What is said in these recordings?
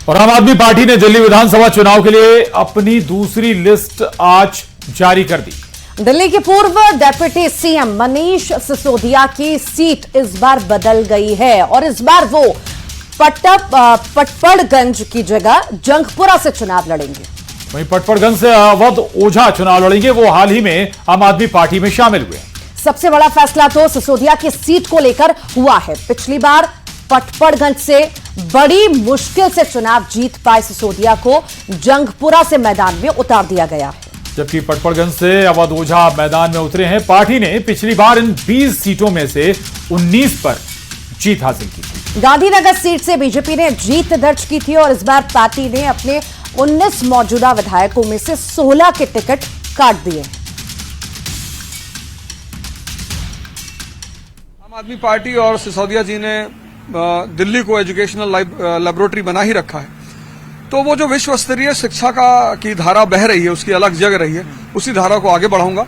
और आम आदमी पार्टी ने दिल्ली विधानसभा चुनाव के लिए अपनी दूसरी लिस्ट आज जारी कर दी। दिल्ली के पूर्व डेप्यूटी सीएम मनीष सिसोदिया की सीट इस बार बदल गई है और इस बार वो पटपड़गंज की जगह जंगपुरा से चुनाव लड़ेंगे। वहीं पटपड़गंज से अवध ओझा चुनाव लड़ेंगे। वो हाल ही में आम आदमी पार्टी में शामिल हुए। सबसे बड़ा फैसला तो सिसोदिया की सीट को लेकर हुआ है। पिछली बार पटपड़गंज से बड़ी मुश्किल से चुनाव जीत पाए सिसोदिया को जंगपुरा से मैदान में उतार दिया गया है, जबकि पटपड़गंज से अवध ओझा मैदान में उतरे हैं। पार्टी ने पिछली बार इन 20 सीटों में से 19 पर जीत हासिल की थी। गांधीनगर सीट से बीजेपी ने जीत दर्ज की थी और इस बार पार्टी ने अपने 19 मौजूदा विधायकों में से 16 के टिकट काट दिए। आम आदमी पार्टी और सिसोदिया जी ने दिल्ली को एजुकेशनल लेबोरेटरी बना ही रखा है, तो वो जो विश्व स्तरीय शिक्षा की धारा बह रही है, उसकी अलग जग रही है, उसी धारा को आगे बढ़ाऊंगा।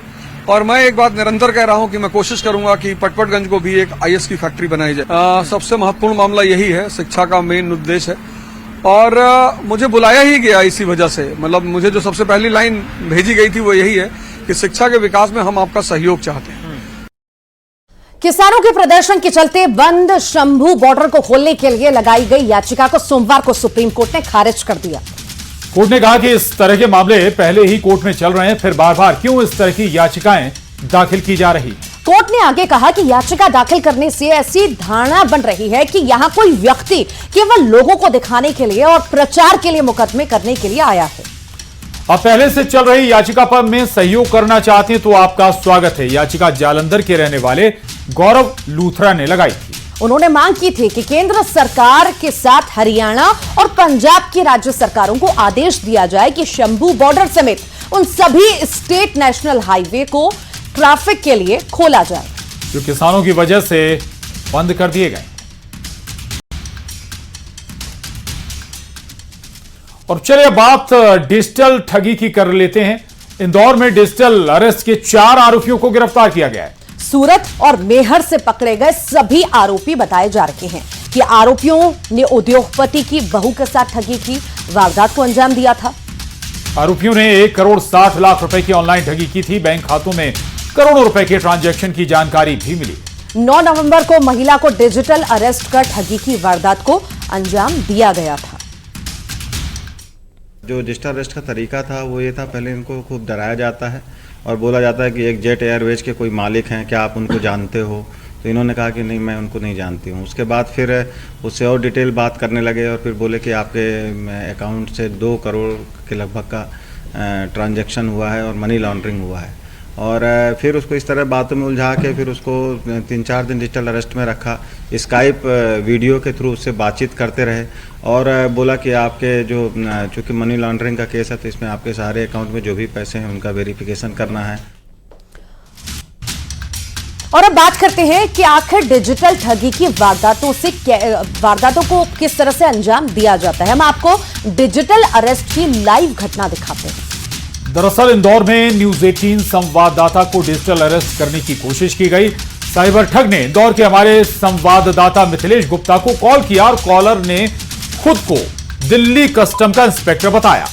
और मैं एक बात निरंतर कह रहा हूं कि मैं कोशिश करूंगा कि पटपड़गंज को भी एक आईएएस की फैक्ट्री बनाई जाए। सबसे महत्वपूर्ण मामला यही है, शिक्षा का मेन उद्देश्य है। और मुझे बुलाया ही गया इसी वजह से, मतलब मुझे जो सबसे पहली लाइन भेजी गई थी वो यही है कि शिक्षा के विकास में हम आपका सहयोग चाहते हैं। किसानों के प्रदर्शन के चलते बंद शंभू बॉर्डर को खोलने के लिए लगाई गई याचिका को सोमवार को सुप्रीम कोर्ट ने खारिज कर दिया। कोर्ट ने कहा कि इस तरह के मामले पहले ही कोर्ट में चल रहे हैं, फिर बार बार क्यों इस तरह की याचिकाएं दाखिल की जा रही। कोर्ट ने आगे कहा कि याचिका दाखिल करने से ऐसी धारणा बन रही है कि यहां कोई व्यक्ति केवल लोगों को दिखाने के लिए और प्रचार के लिए मुकदमे करने के लिए आया है। आप पहले से चल रही याचिका पर में सहयोग करना चाहते हैं तो आपका स्वागत है। याचिका जालंधर के रहने वाले गौरव लूथरा ने लगाई थी। उन्होंने मांग की थी कि केंद्र सरकार के साथ हरियाणा और पंजाब की राज्य सरकारों को आदेश दिया जाए कि शंभू बॉर्डर समेत उन सभी स्टेट नेशनल हाईवे को ट्रैफिक के लिए खोला जाए, जो किसानों की वजह से बंद कर दिए गए। और चलिए बात डिजिटल ठगी की कर लेते हैं। इंदौर में डिजिटल अरेस्ट के 4 आरोपियों को गिरफ्तार किया गया है। सूरत और मेहर से पकड़े गए सभी आरोपी बताए जा रहे हैं कि आरोपियों ने उद्योगपति की बहू के साथ ठगी की वारदात को अंजाम दिया था। आरोपियों ने 1,60,00,000 रुपए की ऑनलाइन ठगी की थी। बैंक खातों में करोड़ों रुपए के ट्रांजैक्शन की जानकारी भी मिली। 9 नवंबर को महिला को डिजिटल अरेस्ट कर ठगी की वारदात को अंजाम दिया गया था। जो डिजिटल अरेस्ट का तरीका था वो ये था, पहले इनको खूब डराया जाता है और बोला जाता है कि एक जेट एयरवेज के कोई मालिक हैं, क्या आप उनको जानते हो। तो इन्होंने कहा कि नहीं, मैं उनको नहीं जानती हूँ। उसके बाद फिर उससे और डिटेल बात करने लगे और फिर बोले कि आपके अकाउंट से 2 करोड़ के लगभग का ट्रांजैक्शन हुआ है और मनी लॉन्ड्रिंग हुआ है। और फिर उसको इस तरह बातों में उलझा के फिर उसको 3-4 दिन डिजिटल अरेस्ट में रखा। स्काइप वीडियो के थ्रू उससे बातचीत करते रहे और बोला कि आपके जो चूँकि मनी लॉन्ड्रिंग का केस है तो इसमें आपके सारे अकाउंट में जो भी पैसे हैं उनका वेरिफिकेशन करना है। और अब बात करते हैं कि आखिर डिजिटल ठगी की वारदातों को किस तरह से अंजाम दिया जाता है। हम आपको डिजिटल अरेस्ट की लाइव घटना दिखाते हैं। दरअसल इंदौर में न्यूज 18 संवाददाता को डिजिटल अरेस्ट करने की कोशिश की गई। साइबर ठग ने इंदौर के हमारे संवाददाता मिथिलेश गुप्ता को कॉल किया और कॉलर ने खुद को दिल्ली कस्टम का इंस्पेक्टर बताया।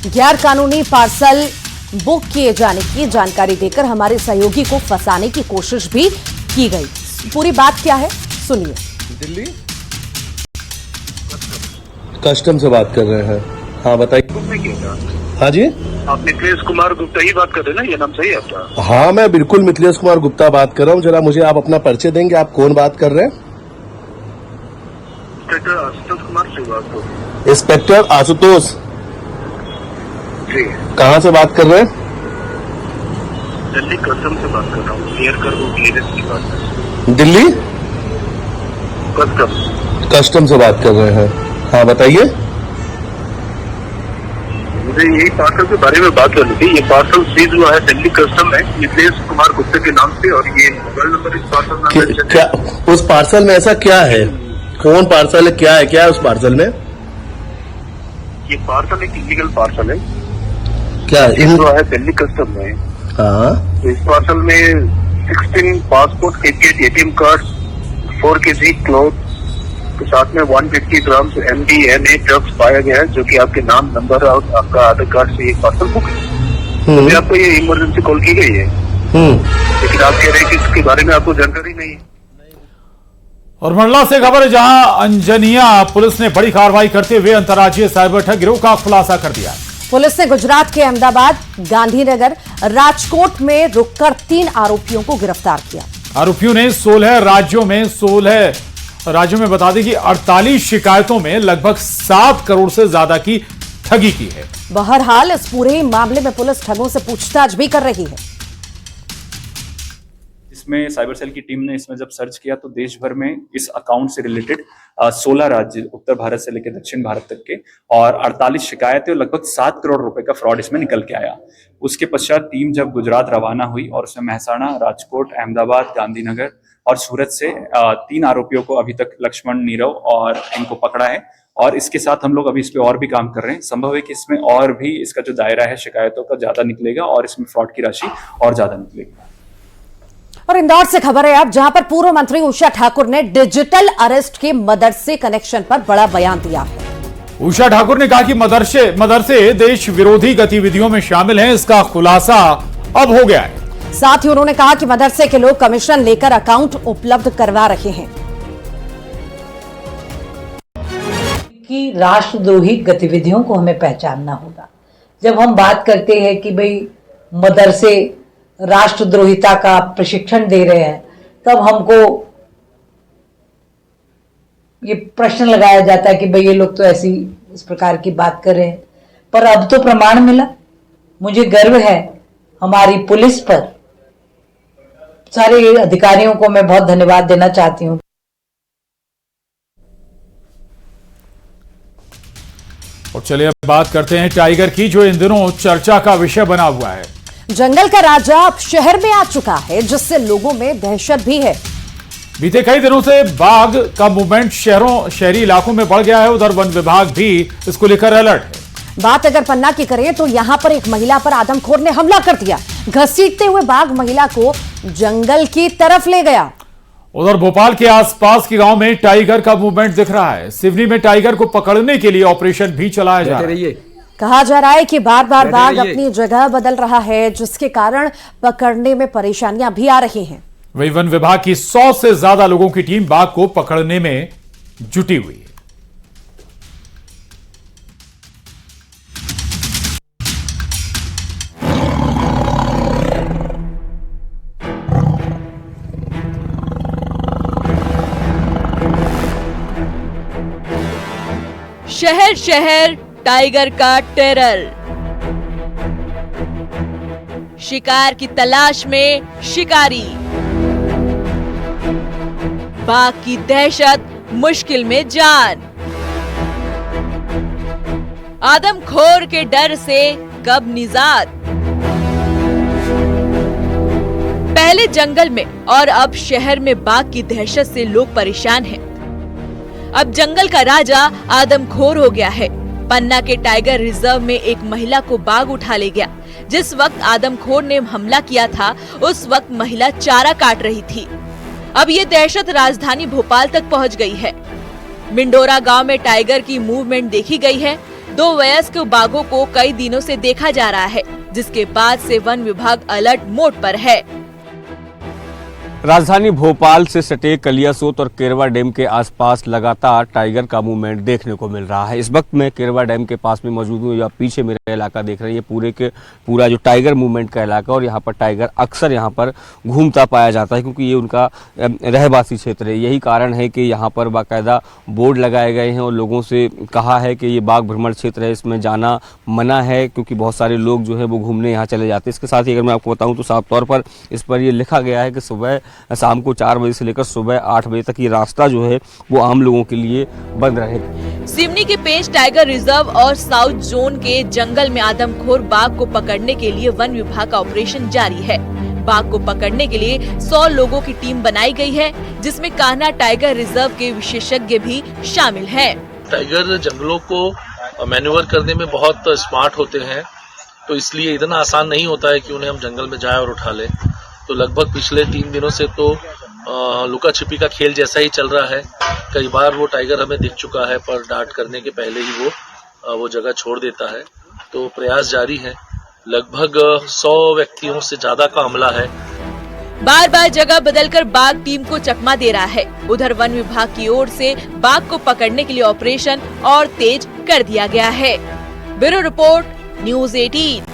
गैर कानूनी पार्सल बुक किए जाने की जानकारी देकर हमारे सहयोगी को फंसाने की कोशिश भी की गई। पूरी बात क्या है सुनिए। दिल्ली कस्टम से बात कर रहे हैं। हाँ बताइए। हाँ जी, आप मिथिलेश कुमार गुप्ता ही बात कर रहे हैं ना, ये नाम सही है आपका? हाँ मैं बिल्कुल मिथिलेश कुमार गुप्ता बात कर रहा हूँ। जरा मुझे आप अपना परिचय देंगे, आप कौन बात कर रहे हैं? इंस्पेक्टर आशुतोष कुमार श्रीवास्तव। इंस्पेक्टर आशुतोष जी, कहाँ से बात कर रहे हैं? दिल्ली कस्टम से बात कर रहा हूँ। क्लियर कर वो क्लियरेंस की बात है। दिल्ली कस्टम से बात कर रहे हैं। हाँ बताइए। मुझे यही पार्सल के बारे में बात करनी थी। ये पार्सल सीज हुआ है दिल्ली कस्टम में मिथिलेश कुमार गुप्ता के नाम से और ये मोबाइल नंबर इस पार्सल में क्या उस पार्सल में ऐसा क्या है? कौन पार्सल है? क्या है उस पार्सल में? ये पार्सल एक इलीगल पार्सल है। क्या हुआ है दिल्ली कस्टम में? हाँ, तो इस पार्सल में 16 passport, 88 ATM card, 4 kg cloth, आपके साथ में 150 ग्राम MDMA ड्रग्स पाया गया है, जो कि आपके नाम, नंबर और आपका आधार कार्ड से एक पार्सल बुक है। तो आपको ये इमरजेंसी कॉल की गई है, लेकिन आप कह रहे हैं कि इसके बारे में आपको जानकारी नहीं है। और मंडला से खबर है, जहां अंजनिया पुलिस ने बड़ी कार्रवाई करते हुए अंतर्राज्यीय साइबर ठग गिरोह का खुलासा कर दिया। पुलिस ने गुजरात के अहमदाबाद, गांधीनगर, राजकोट में रुककर 3 आरोपियों को गिरफ्तार किया। आरोपियों ने 16 राज्यों में बता दें कि 48 शिकायतों में लगभग 7 करोड़ से ज्यादा की ठगी की है। बहरहाल इस पूरे मामले में पुलिस ठगों से पूछताछ भी कर रही है। इसमें साइबर सेल की टीम ने इसमें जब सर्च किया तो देश भर में इस अकाउंट से रिलेटेड 16 राज्य, उत्तर भारत से लेकर दक्षिण भारत तक के, और 48 शिकायतें और लगभग 7 करोड़ रुपए का फ्रॉड इसमें निकल के आया। उसके पश्चात टीम जब गुजरात रवाना हुई और उसमें महसाणा, राजकोट, अहमदाबाद, गांधीनगर और सूरत से 3 आरोपियों को अभी तक लक्ष्मण, नीरव और इनको पकड़ा है। और इसके साथ हम लोग अभी इस पे और भी काम कर रहे हैं। संभव है कि इसमें और भी इसका जो दायरा है शिकायतों का ज्यादा निकलेगा और इसमें फ्रॉड की राशि और ज्यादा निकलेगी। और इंदौर से खबर है अब, जहां पर पूर्व मंत्री उषा ठाकुर ने डिजिटल अरेस्ट के मदरसे कनेक्शन पर बड़ा बयान दिया है। उषा ठाकुर ने कहा कि मदरसे देश विरोधी गतिविधियों में शामिल हैं, इसका खुलासा अब हो गया है। साथ ही उन्होंने कहा कि मदरसे के लोग कमीशन लेकर अकाउंट उपलब्ध करवा रहे हैं। कि राष्ट्रद्रोही गतिविधियों को हमें पहचानना होगा। जब हम बात करते हैं कि भाई मदरसे राष्ट्रद्रोहिता का प्रशिक्षण दे रहे हैं, तब हमको ये प्रश्न लगाया जाता है कि भाई ये लोग तो ऐसी इस प्रकार की बात कर रहे हैं। पर अब तो प्रमाण मिला। मुझे गर्व है हमारी पुलिस पर। सारे अधिकारियों को मैं बहुत धन्यवाद देना चाहती हूँ। और चलिए अब बात करते हैं टाइगर की, जो इन दिनों चर्चा का विषय बना हुआ है। जंगल का राजा अब शहर में आ चुका है, जिससे लोगों में दहशत भी है। बीते कई दिनों से बाघ का मूवमेंट शहरी इलाकों में बढ़ गया है। उधर वन विभाग भी इसको लेकर अलर्ट है। बात अगर पन्ना की करें तो यहां पर एक महिला पर आदमखोर ने हमला कर दिया। घसीटते हुए बाघ महिला को जंगल की तरफ ले गया। उधर भोपाल के आसपास के गांव में टाइगर का मूवमेंट दिख रहा है। सिवनी में टाइगर को पकड़ने के लिए ऑपरेशन भी चलाया जा रहा है। कहा जा रहा है कि बार बार बाघ अपनी जगह बदल रहा है, जिसके कारण पकड़ने में परेशानियां भी आ रही हैं। वही वन विभाग की 100 से ज्यादा लोगों की टीम बाघ को पकड़ने में जुटी हुई है। शहर शहर टाइगर का टेरर। शिकार की तलाश में शिकारी। बाघ की दहशत, मुश्किल में जान। आदमखोर के डर से कब निजात। पहले जंगल में और अब शहर में बाघ की दहशत से लोग परेशान हैं। अब जंगल का राजा आदमखोर हो गया है। पन्ना के टाइगर रिजर्व में एक महिला को बाघ उठा ले गया। जिस वक्त आदमखोर ने हमला किया था, उस वक्त महिला चारा काट रही थी। अब ये दहशत राजधानी भोपाल तक पहुंच गई है। मिंडोरा गांव में टाइगर की मूवमेंट देखी गई है। 2 वयस्क बाघों को कई दिनों से देखा जा रहा है, जिसके बाद से वन विभाग अलर्ट मोड पर है। राजधानी भोपाल से सटे कलियासोत और केरवा डैम के आसपास लगातार टाइगर का मूवमेंट देखने को मिल रहा है। इस वक्त मैं केरवा डैम के पास में मौजूद हूँ। या पीछे मेरा इलाका देख रहे हैं, ये पूरा जो टाइगर मूवमेंट का इलाका, और यहाँ पर टाइगर अक्सर यहाँ पर घूमता पाया जाता है, क्योंकि ये उनका रहवासी क्षेत्र है। यही कारण है कि यहाँ पर बाकायदा बोर्ड लगाए गए हैं और लोगों से कहा है कि ये बाघ भ्रमण क्षेत्र है, इसमें जाना मना है, क्योंकि बहुत सारे लोग जो है वो घूमने यहाँ चले जाते हैं। इसके साथ ही अगर मैं आपको बताऊँ तो साफ तौर पर इस पर यह लिखा गया है कि सुबह शाम को 4 बजे से लेकर सुबह 8 बजे तक ये रास्ता जो है वो आम लोगों के लिए बंद रहेगा। सिवनी के पेंच टाइगर रिजर्व और साउथ जोन के जंगल में आदमखोर बाघ को पकड़ने के लिए वन विभाग का ऑपरेशन जारी है। बाघ को पकड़ने के लिए 100 लोगों की टीम बनाई गई है, जिसमें कान्हा टाइगर रिजर्व के विशेषज्ञ भी शामिल हैं। टाइगर जंगलों को मैन्यूवर करने में बहुत स्मार्ट होते हैं, तो इसलिए इतना आसान नहीं होता है कि उन्हें हम जंगल में जाए और उठा लें। तो लगभग पिछले 3 दिनों से तो लुका छिपी का खेल जैसा ही चल रहा है। कई बार वो टाइगर हमें दिख चुका है, पर डार्ट करने के पहले ही वो जगह छोड़ देता है। तो प्रयास जारी है। लगभग 100 व्यक्तियों से ज्यादा का हमला है। बार बार जगह बदलकर बाघ टीम को चकमा दे रहा है। उधर वन विभाग की ओर से बाघ को पकड़ने के लिए ऑपरेशन और तेज कर दिया गया है। Bureau report, news 18।